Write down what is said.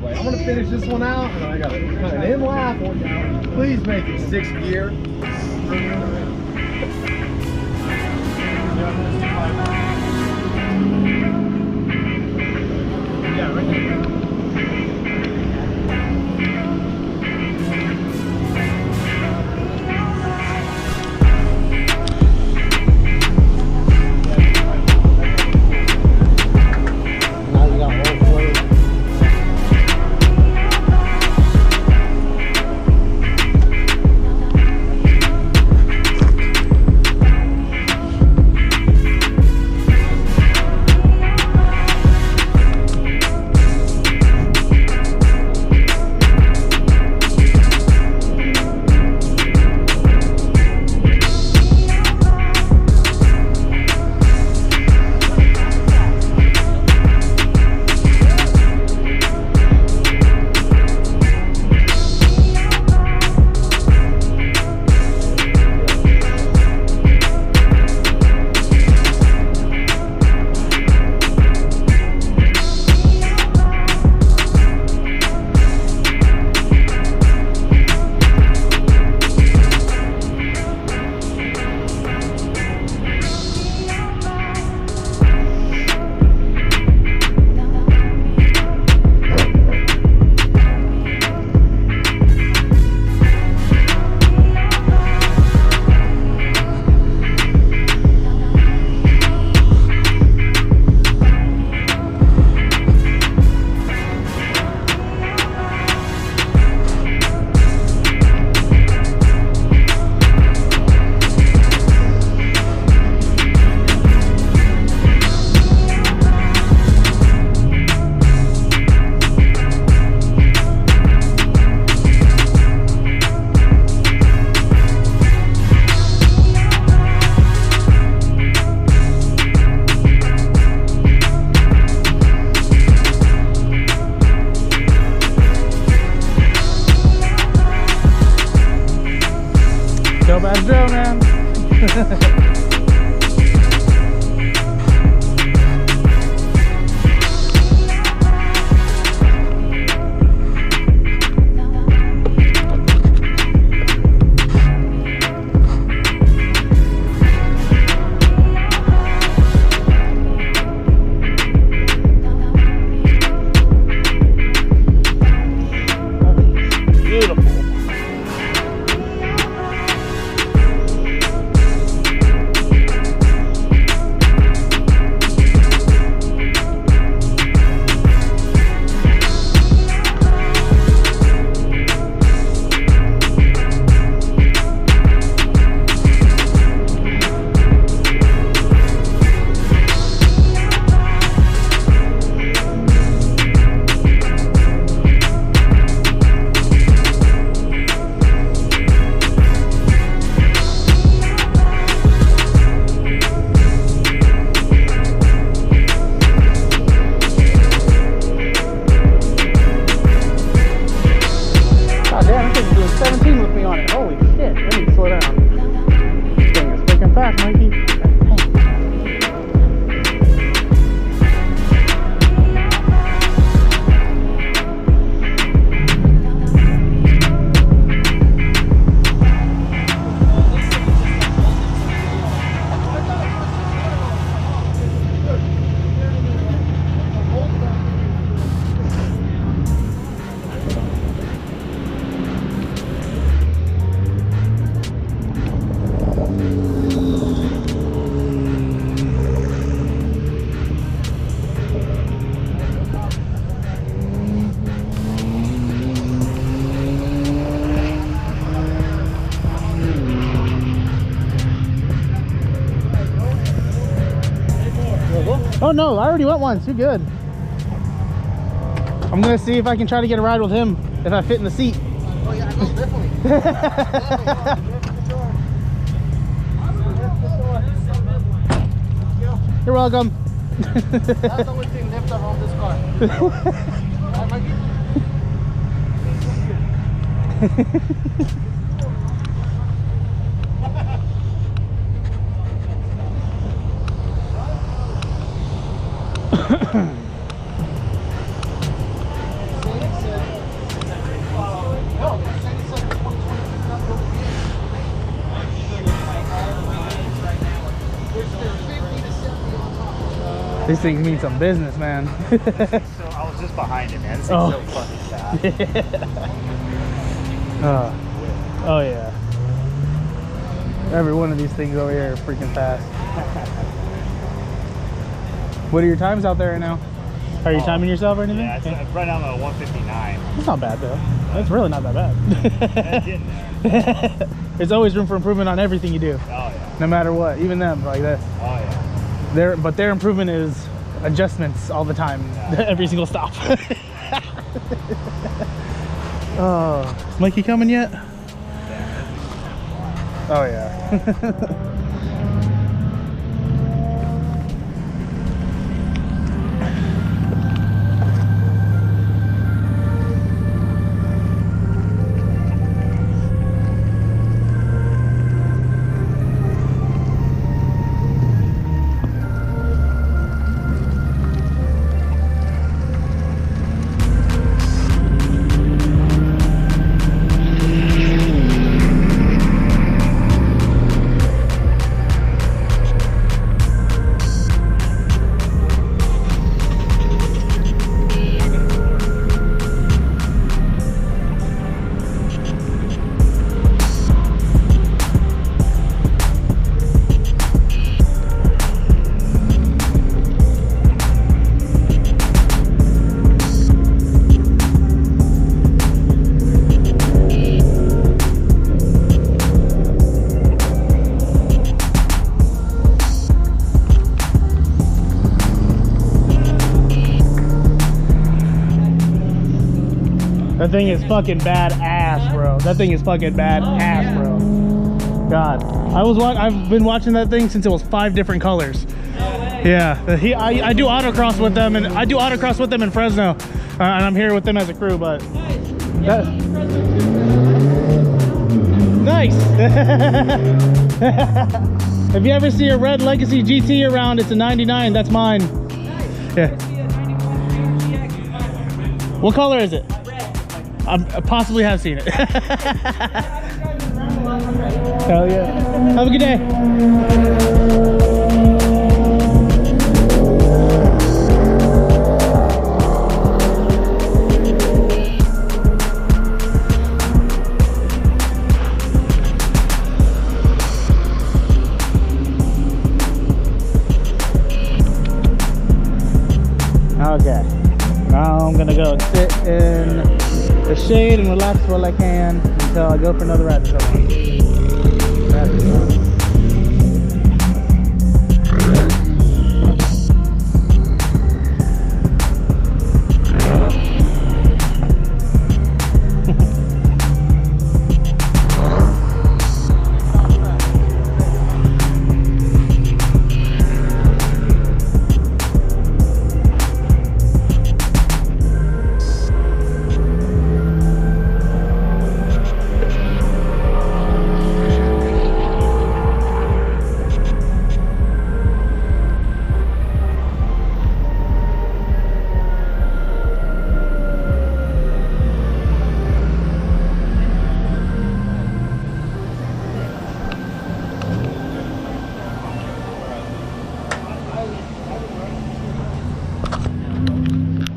like, I'm gonna finish this one out, and I got an in lap. Please make it 6th gear. Yeah, right there. Bad Joe, man. Oh no, I already went once. You're good. I'm gonna see if I can try to get a ride with him if I fit in the seat. Oh yeah, no, definitely. You're welcome. That's the only thing left around this car. Hi, Mikey. These things mean some business, man. So I was just behind it, man. This thing's so fucking fast. Oh yeah. Every one of these things over here are freaking fast. What are your times out there right now? Are you timing yourself or anything? Yeah, it's right now I'm at 159. That's not bad though. That's really not that bad. That's in there. There's always room for improvement on everything you do. Oh yeah. No matter what, even them like this. Oh yeah. Their improvement is adjustments all the time, every single stop. Oh, is Mikey coming yet? Oh yeah. That thing is fucking badass, bro. That thing is fucking badass, bro. God, I've been watching that thing since it was 5 different colors. Yeah, I do autocross with them, and I do autocross with them in Fresno, and I'm here with them as a crew. But nice. If you ever see a red Legacy GT around, it's a 99. That's mine. Yeah. What color is it? I possibly have seen it. Hell yeah. Have a good day. Okay. Now I'm gonna go and sit in the shade and relax while I can until I go for another ride.